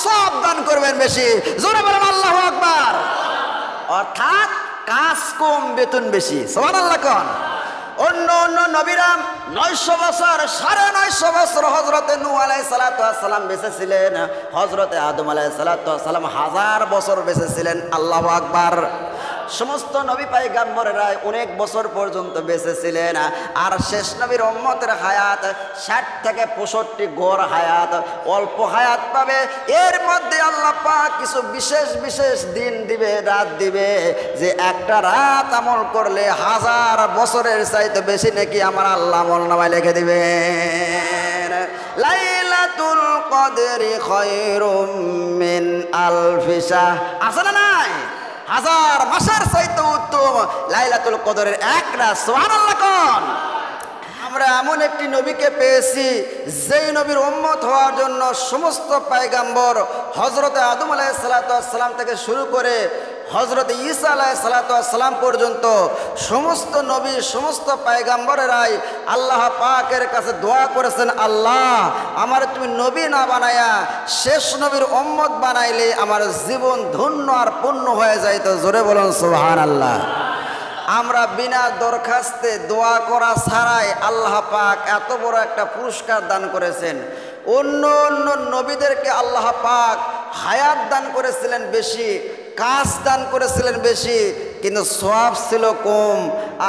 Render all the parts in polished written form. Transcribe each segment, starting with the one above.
সওয়াব দান করবেন বেশি। জোরে বলেন আল্লাহু আকবার। অর্থাৎ কাজ কম বেতন বেশি। সুবহানাল্লাহ কোন। অন্য অন্য নবীরা 900 বছর 950 বছর হযরতে নূহ আলাইহিস সালাতু ওয়াস সালাম বেঁচে ছিলেন, হযরতে আদম আলাইহিস সালাতু ওয়াস সালাম 1000 বছর বেঁচে ছিলেন। আল্লাহু আকবার। সমস্ত নবী পয়গম্বরেরা অনেক বছর পর্যন্ত বেঁচে ছিলেন। আর শেষ নবীর উম্মতের হায়াত 60 থেকে 65 গড় হায়াত, অল্প হায়াত পাবে। এর মধ্যে আল্লাহ পাক কিছু বিশেষ বিশেষ দিন দিবে, রাত দিবে, যে একটা রাত আমল করলে 1000 বছরের চাইতে বেশি নাকি আমার আল্লাহ আমলনামায় লিখে দিবেন। লাইলাতুল কদরি খায়রুম মিন আলফি শাহর। আছে না নাই? 1000 মাসের চাইতে উত্তম লাইলাতুল কদরের এক রাত। সুবহানাল্লাহ কোন। আমরা এমন একটি নবীকে পেয়েছি যেই নবীর উম্মত হওয়ার জন্য সমস্ত পয়গম্বর হযরতে আদম আলাইহিস সালাতু ওয়াস সালাম থেকে শুরু করে হযরত ঈসা আলাইহিস সালাতু ওয়াস সালাম পর্যন্ত সমস্ত নবী সমস্ত পয়গম্বরেরাই আল্লাহ পাকের কাছে দোয়া করেছেন, আল্লাহ আমার তুমি নবী না বানায়া শেষ নবীর উম্মত বানাইলে আমার জীবন ধন্য আর পূর্ণ হয়ে যাইত। জোরে বলুন সুবহানাল্লাহ। আমরা বিনা দরখাস্তে দোয়া করা ছাড়াই আল্লাহ পাক এত বড় একটা পুরস্কার দান করেছেন। অন্য অন্য নবীদেরকে আল্লাহ পাক হায়াত দান করেছিলেন বেশি, কাজ দান করেছিলেন বেশি, কিন্তু সওয়াব ছিল কম।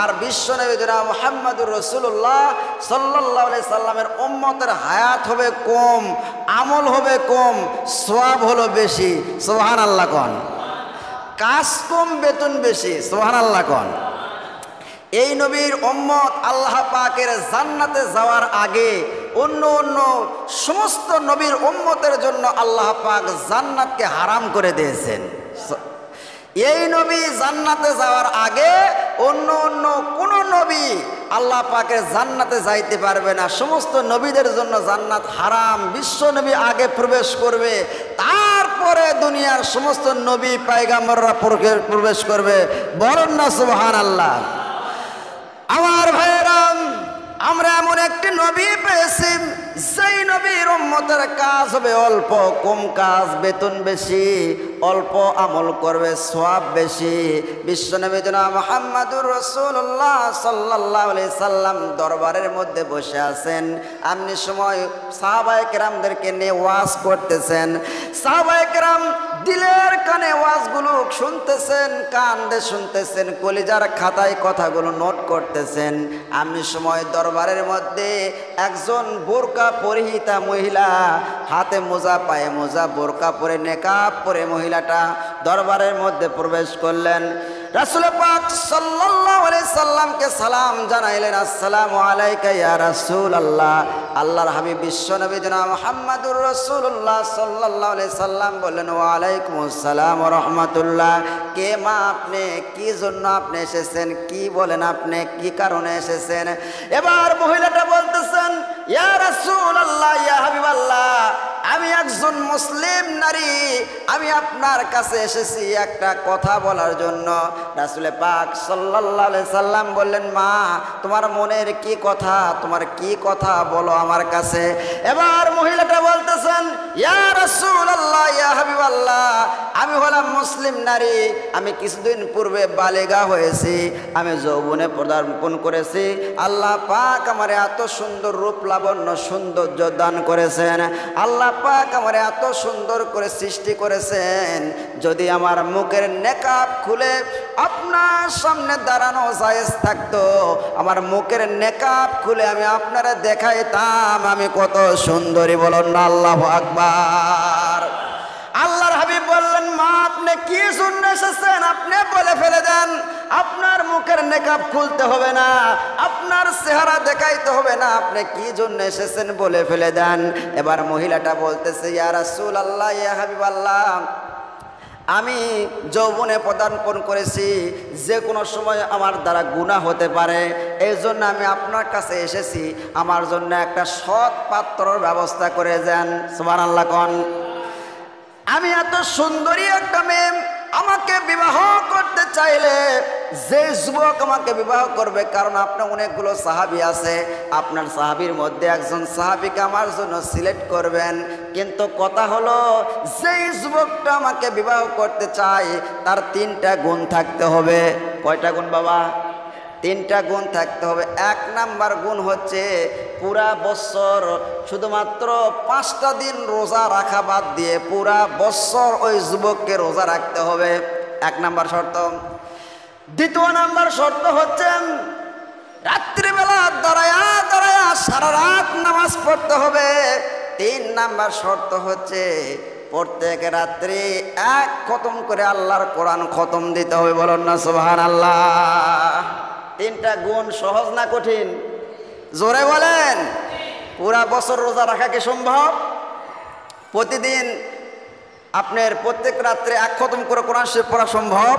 আর বিশ্বনবী জনাব মুহাম্মদুর রাসূলুল্লাহ সাল্লাল্লাহু আলাইহি সাল্লামের উম্মতের হায়াত হবে কম, আমল হবে কম, সওয়াব হলো বেশি। সুবহানাল্লাহ কোন। কাজ কম বেতন বেশি। সুবহানাল্লাহ কোন। এই নবীর উম্মত আল্লাহ পাকের জান্নাতে যাওয়ার আগে অন্য অন্য সমস্ত নবীর উম্মতের জন্য আল্লাহ পাক জান্নাতকে হারাম করে দিয়েছেন। এই নবী জান্নাতে যাওয়ার আগে অন্য অন্য কোন নবী আল্লাহ পাকের জান্নাতে যাইতে পারবে না। সমস্ত নবীদের জন্য জান্নাত হারাম। বিশ্ব নবী আগে প্রবেশ করবে, তারপরে দুনিয়ার সমস্ত নবী পয়গম্বররা প্রবেশ করবে। বলেন না সুবহানাল্লাহ। আমার ভাইয়েরাম, আমরা এমন একটি নবী পেয়েছি যেই নবীর উম্মতের কাজ হবে অল্প, কম কাজ, বেতন বেশি, অল্প আমল করবে, সওয়াব বেশি। বিশ্বনবী জনাব মুহাম্মদুর রাসূলুল্লাহ সাল্লাল্লাহু আলাইহি সাল্লাম দরবারের মধ্যে বসে আছেন। এমনি সময় সাহাবায়ে কেরামদেরকে নিয়ে ওয়াজ করতেছেন। সাহাবায়ে কেরাম দিলের কানে ওয়াজগুলো শুনতেছেন, কান দিয়ে শুনতেছেন, কলিজার খাতায় কথাগুলো নোট করতেছেন। এমনি সময় দরবারের মধ্যে একজন বোরকা পরিহিতা মহিলা, হাতে মোজা, পায়ে মোজা, বোরকা পরে, নেকাব পরে মহিলাটা দরবারের মধ্যে প্রবেশ করলেন। রাসূল পাক সাল্লাল্লাহু আলাইহি সাল্লামকে সালাম জানাইলেন, আসসালামু আলাইকা ইয়া রাসূলুল্লাহ। আল্লাহর হাবিব বিশ্বনবী জনাব মুহাম্মদুর রাসূলুল্লাহ সাল্লাল্লাহু আলাইহি সাল্লাম বললেন, ওয়া আলাইকুমুস সালাম ওয়া রাহমাতুল্লাহ। কে মা আপনি? কি জন্য আপনি এসেছেন? কি বলেন আপনি, কি কারণে এসেছেন? এবার মহিলাটা বলতেছেন, ইয়া রাসূলুল্লাহ, ইয়া হাবিবাল্লাহ, আমি একজন মুসলিম নারী, আমি আপনার কাছে এসেছি একটা কথা বলার জন্য। রাসূল পাক সাল্লাল্লাহু আলাইহি সাল্লাম বললেন, মা তোমার মনের কি কথা, তোমার কি কথা বলো আমার কাছে। এবার মহিলাটা বলতেছেন, ইয়া রাসূলুল্লাহ, ইয়া হাবিবাল্লাহ, আমি হলাম মুসলিম নারী, আমি কিছুদিন পূর্বে বালেগা হয়েছি, আমি যৌবনে পদার্পণ করেছি। আল্লাহ পাক আমার এত সুন্দর রূপ লাবণ্য সৌন্দর্য দান করেছেন, আল্লাহ পাক আমার এত সুন্দর করে সৃষ্টি করেছেন, যদি আমার মুখের নেকাব খুলে আপনার সামনে দাঁড়ানো জায়েজ থাকতো, আমার মুখের নেকাব খুলে আমি আপনারা দেখাইতাম আমি কত সুন্দরী। বলুন না আল্লাহু আকবার। আল্লাহর হাবিব বললেন, মা আপনি কি জন্য এসেছেন আপনি বলে ফেলে দেন, আপনার মুখের নেকাব খুলতে হবে না, আপনার চেহারা দেখাইতে হবে না, আপনি কি জন্য এসেছেন বলে ফেলে দেন। এবার মহিলাটা বলতেছে, ইয়া রাসূলুল্লাহ, ইয়া হাবিবাল্লাহ, আমি যৌবনে পদার্পণ করেছি, যে কোনো সময় আমার দ্বারা গুনাহ হতে পারে, এই জন্য আমি আপনার কাছে এসেছি, আমার জন্য একটা সৎ পাত্রর ব্যবস্থা করে দেন। সুবহানাল্লাহ কোন। আমি এত সুন্দরী একটা মেয়ে, আমাকে বিবাহ করতে চাইলে যে যুবক আমাকে বিবাহ করবে, কারণ আপনার অনেকগুলো সাহাবী আছে, আপনার সাহাবীর মধ্যে একজন সাহাবীকে আমার জন্য সিলেক্ট করবেন। কিন্তু কথা হলো, যেই যুবকটা আমাকে বিবাহ করতে চায় তার 3টা গুণ থাকতে হবে। কয়টা গুণ বাবা? 3টা গুণ থাকতে হবে। 1 নাম্বার গুণ হচ্ছে পুরা বছর শুধুমাত্র 5টা দিন রোজা রাখা বাদ দিয়ে পুরা বছর ওই যুবককে রোজা রাখতে হবে, 1 নাম্বার শর্ত। 2 নাম্বার শর্ত হচ্ছে রাত্রিবেলা দাঁড়ায়া দাঁড়ায়া সারা রাত নামাজ পড়তে হবে। 3 নাম্বার শর্ত হচ্ছে প্রত্যেক রাত্রি 1 খতম করে আল্লাহর কোরআন খতম দিতে হবে। বলুন না সুবহানাল্লাহ। 3টা গুণ সহজ না কঠিন? জোরে বলেন। পুরা বছর রোজা রাখা কি সম্ভব? প্রতিদিন আপনার প্রত্যেক রাত্রে 1 খতম করে কোরআন শরীফ পড়া সম্ভব?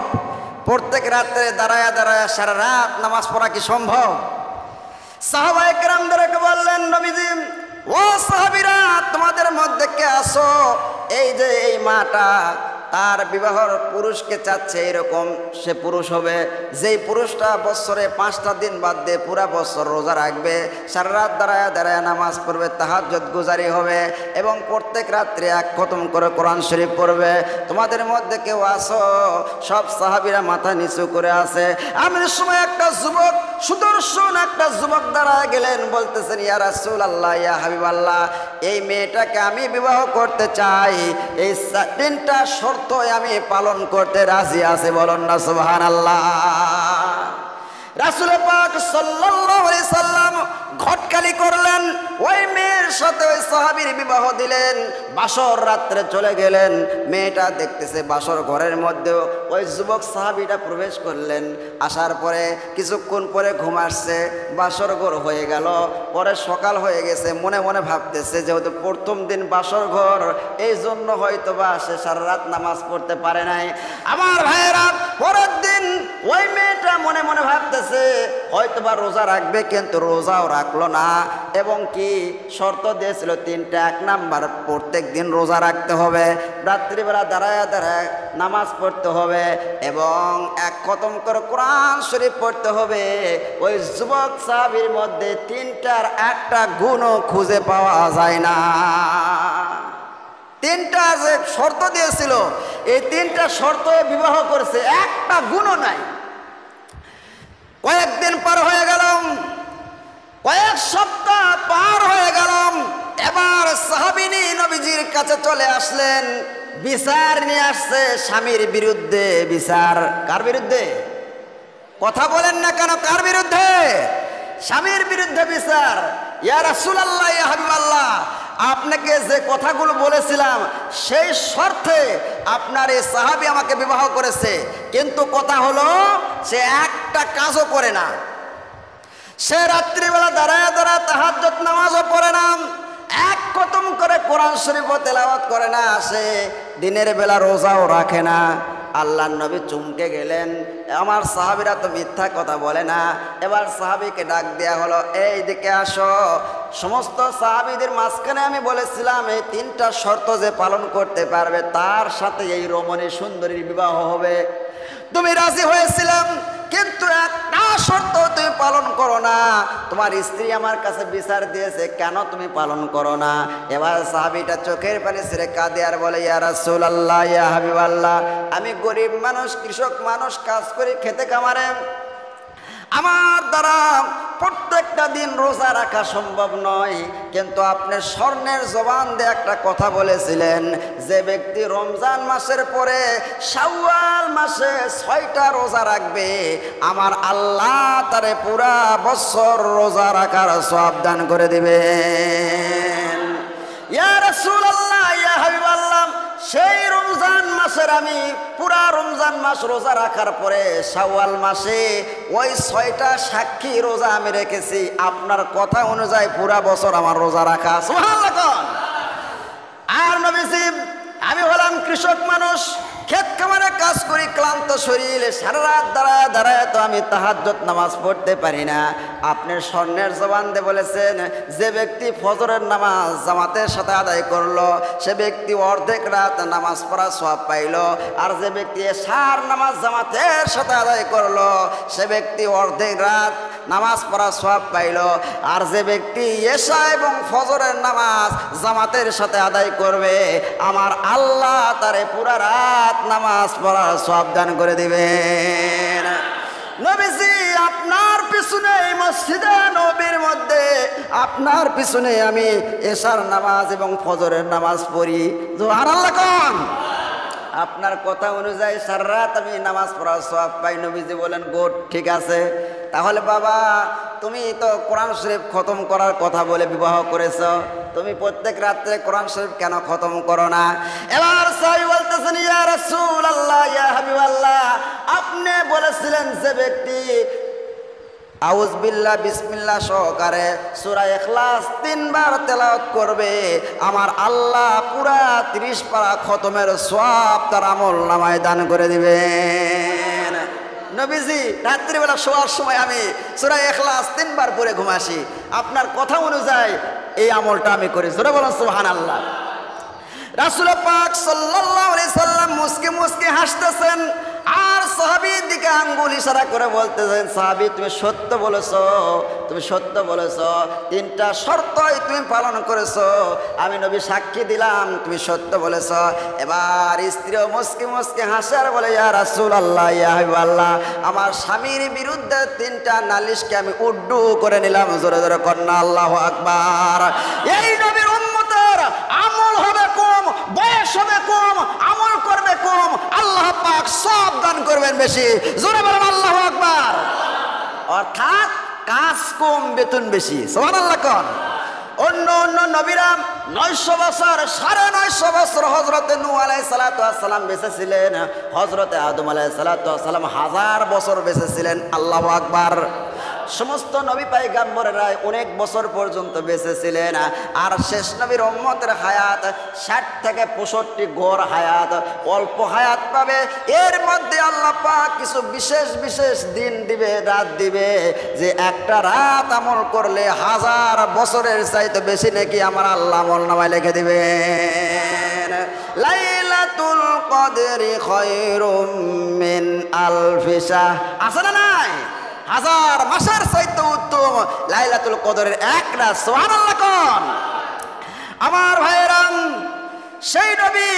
প্রত্যেক রাত্রে দাঁড়ায়া দাঁড়ায়া সারা রাত নামাজ পড়া কি সম্ভব? সাহাবায়ে কেরামদেরকে বললেন, নবীজি ও সাহাবীরা, তোমাদের মধ্যে কে আসো এই যে এই মাটা তার বিবাহর পুরুষকে চাচ্ছে, এরকম সে পুরুষ হবে যেই পুরুষটা বছরে 5টা দিন বাদ দিয়ে পুরা বছর রোজা রাখবে, সারা রাত দাঁড়ায়া দাঁড়ায়া নামাজ পড়বে, তাহাজ্জুদ গুজারি হবে এবং প্রত্যেক রাত্রে 1 খতম করে কোরআন শরীফ পড়বে। তোমাদের মধ্যে কেউ আসো? সব সাহাবীরা মাথা নিচু করে আছে। এমন সময় একটা যুবক, সুদর্শন একটা যুবক দাঁড়ায় গেলেন, বলতেছেন, ইয়া রাসূলুল্লাহ, ইয়া হাবিবাল্লাহ, এই মেয়েটাকে আমি বিবাহ করতে চাই, এই 3টা শর্ত আমি পালন করতে রাজি আছি। বলুন না সুবহানাল্লাহ। রাসূল পাক সাল্লাল্লাহু আলাইহি সাল্লাম ঘটকালি করলেন, ওই মেয়ের সাথে ওই সাহাবীর বিবাহ দিলেন। বাসর রাত্রে চলে গেলেন, মেয়েটা দেখতেছে বাসর ঘরের মধ্যেও ওই যুবক সাহাবীটা প্রবেশ করলেন। আসার পরে কিছুক্ষণ পরে ঘুম আসছে, বাসর ঘর হয়ে গেল। পরে সকাল হয়ে গেছে, মনে মনে ভাবতেছে যেহেতু প্রথম দিন বাসর ঘর, এই জন্য হয়তো বা সে সারা রাত নামাজ পড়তে পারে নাই। আমার ভাইয়েরা, পরের দিন ওই মেয়েটা মনে মনে ভাবতেছে হয়তো বা রোজা রাখবে, কিন্তু রোজাও রাখলো না এবং কি শর্ত দিয়েছিল 3টা। 1 নাম্বার, প্রত্যেক দিন রোজা রাখতে হবে, রাত্রিবেলা দাঁড়ায় দাঁড়ায় নামাজ পড়তে হবে এবং 1 খতম করে কোরআন শরীফ পড়তে হবে। ওই যুবক সাহাবীর মধ্যে 3টার 1টা গুণও খুঁজে পাওয়া যায় না। 3টা যে শর্ত দিয়েছিল, এই 3টা শর্ত বিবাহ করেছে, 1টা গুণও নাই। কয়েকদিন পার হয়ে গেল, কয়েক সপ্তাহ পার হয়ে গেল। এবার সাহাবিনী নবীজির কাছে চলে আসলেন, বিচার নিয়ে আসছে স্বামীর বিরুদ্ধে। বিচার কার বিরুদ্ধে? কথা বলেন না কেন? কার বিরুদ্ধে? স্বামীর বিরুদ্ধে বিচার। ইয়া রাসূলুল্লাহ, ইয়া হাবিবাল্লাহ, আপনাকে যে কথাগুলো বলেছিলাম সেই শর্তে আপনার এই সাহাবী আমাকে বিবাহ করেছে, কিন্তু কথা হলো সে একটা কাজও করে না। সে রাত্রিবেলা দাঁড়ায় দাঁড়ায় তাহাজ্জুদ নামাজও পড়ে না, 1 খতম করে কোরআন শরীফ তেলাওয়াত করে না, সে দিনের বেলা রোজাও রাখে না। আল্লাহর নবী চমকে গেলেন, আমার সাহাবীরা তো মিথ্যা কথা বলে না। এবার সাহাবীকে ডাক দেয়া হলো, এই দিকে আসো। সমস্ত সাহাবীদের মাঝখানে আমি বলেছিলাম এই 3টা শর্ত যে পালন করতে পারবে তার সাথে এই রমণী সুন্দরীর বিবাহ হবে। তুমি রাজি হয়েছিলাম, কিন্তু একটা শর্ত তুমি পালন করো না। তোমার স্ত্রী আমার কাছে বিচার দিয়েছে, কেন তুমি পালন করো না? এবার সাহাবীটা চোখের পানি ছেড়ে কাঁদে আর বলে, ইয়া রাসূলুল্লাহ, ইয়া হাবিবাল্লাহ, আমি গরিব মানুষ, কৃষক মানুষ, কাজ করে খেতে কামারে, আমার দ্বারা প্রত্যেকটা দিন রোজা রাখা সম্ভব নয়। কিন্তু আপনি স্বর্ণের জবান দিয়ে একটা কথা বলেছিলেন, যে ব্যক্তি রমজান মাসের পরে শাওয়াল মাসে 6টা রোজা রাখবে, আমার আল্লাহ তারে পুরা বছর রোজা রাখার সওয়াব দান করে দিবেন। ইয়া রাসূলুল্লাহ, ইয়া হাবিবাল্লাহ, সেই রমজান মাসের আমি পুরা রমজান মাস রোজা রাখার পরে শাওয়াল মাসে ওই 6টা সাক্ষী রোজা আমি রেখেছি, আপনার কথা অনুযায়ী পুরা বছর আমার রোজা রাখা। সুবহানাল্লাহ। আর নবীজি, আমি হলাম কৃষক মানুষ, ক্ষেত খামারে কাজ করি, ক্লান্ত শরীর, সারা রাত দাঁড়ায় দাঁড়ায় তো আমি তাহাজ্জুদ নামাজ পড়তে পারি না। আপনি স্বর্ণের জবান দিয়ে বলেছেন, যে ব্যক্তি ফজরের নামাজ জামাতের সাথে আদায় করলো সে ব্যক্তি অর্ধেক রাত নামাজ পড়া সওয়াব পাইল, আর যে ব্যক্তি এশার নামাজ জামাতের সাথে আদায় করলো সে ব্যক্তি অর্ধেক রাত নামাজ পড়া সওয়াব পাইল, আর যে ব্যক্তি এশা এবং ফজরের নামাজ জামাতের সাথে আদায় করবে আমার আল্লাহ তারে পুরা রাত নামাজ পড়ার সওয়াব দান করে দিবেন। নবীজি আপনার পিছনে এই মসজিদে নবীর মধ্যে আপনার পিছনে আমি এশার নামাজ এবং ফজরের নামাজ পড়ি, সুবহানাল্লাহ কোন। আপনার কথা অনুযায়ী সারা রাত আমি নামাজ পড়ার সওয়াব পাই। নবীজি বলেন গুড, ঠিক আছে। তাহলে বাবা তুমি তো কোরআন শরীফ খতম করার কথা বলে বিবাহ করেছ, তুমি প্রত্যেক রাত্রে কোরআন শরীফ কেন খতম করো না? এবার সাহাবী বলতেছেন, ইয়া রাসূলুল্লাহ, ইয়া হাবিবাল্লাহ, আপনি বলেছিলেন যে ব্যক্তি আউজ বিল্লাহ বিসমিল্লাহ সহকারে সূরা ইখলাস 3 বার তেলাওয়াত করবে আমার আল্লাহ পুরা 30 পারা খতমের সওয়াব তার আমলনামায় দান করে দিবেন। নবীজি রাত্রিবেলা শোয়ার সময় আমি সূরা ইখলাস 3 বার পড়ে ঘুমাসি, আপনার কথা অনুযায়ী এই আমলটা আমি করি। জোরে বলুন সুবহানাল্লাহ। রাসূল পাক সাল্লাল্লাহু আলাইহি সাল্লাম মুস্কি মুস্কি হাসতেছেন, আর সাহাবীর দিকে আঙ্গুল ইশারা করে বলতেছেন, সাহাবী তুমি সত্য বলেছো, তুমি সত্য বলেছো, 3টা শর্তই তুমি পালন করেছো, আমি নবী সাক্ষী দিলাম তুমি সত্য বলেছো। এবার স্ত্রীও মুস্কি মুস্কি হাসে আর বলে, ইয়া রাসূলুল্লাহ, ইয়া হাবিবাল্লাহ, আমার স্বামীর বিরুদ্ধে 3টা নালিশকে আমি উড্ডু করে নিলাম। জোরে জোরে কন্যা আল্লাহু আকবার। এই নবীর উম্মতের আমল হবে কম, বয়স হবে কম, আমল করবে কম, আল্লাহ পাক সব দান করবেন বেশি। জোরে বলেন আল্লাহু আকবার। অর্থাৎ কাজ কম বেতন বেশি, সুবহানাল্লাহ কোন। অন্য অন্য নবীরা 900 বছর 950 বছর হযরতে নূহ আলাইহিস সালাতু ওয়াস সালাম বেঁচে ছিলেন, হযরতে আদম আলাইহিস সালাতু ওয়াস সালাম 1000 বছর বেঁচে ছিলেন। আল্লাহু আকবার। সমস্ত নবী পয়গম্বরেরা অনেক বছর পর্যন্ত বেঁচে ছিলেন, আর শেষ নবীর উম্মতের হায়াত 60 থেকে 65 গড় হায়াত, অল্প হায়াত পাবে। এর মধ্যে আল্লাহ পাক কিছু বিশেষ বিশেষ দিন দিবে, রাত দিবে, যে একটা রাত আমল করলে 1000 বছরের চাইতে বেশি নাকি আমার আল্লাহ আমলনামায় লিখে দিবেন। লাইলাতুল কদরি খায়রুম মিন আলফি শাহ, আছে না নাই? 1000 মাসের চাইতে উত্তম লাইলাতুল কদরের এক রাত, সুবহানাল্লাহ কোন। আমার ভাইয়েরা, সেই নবী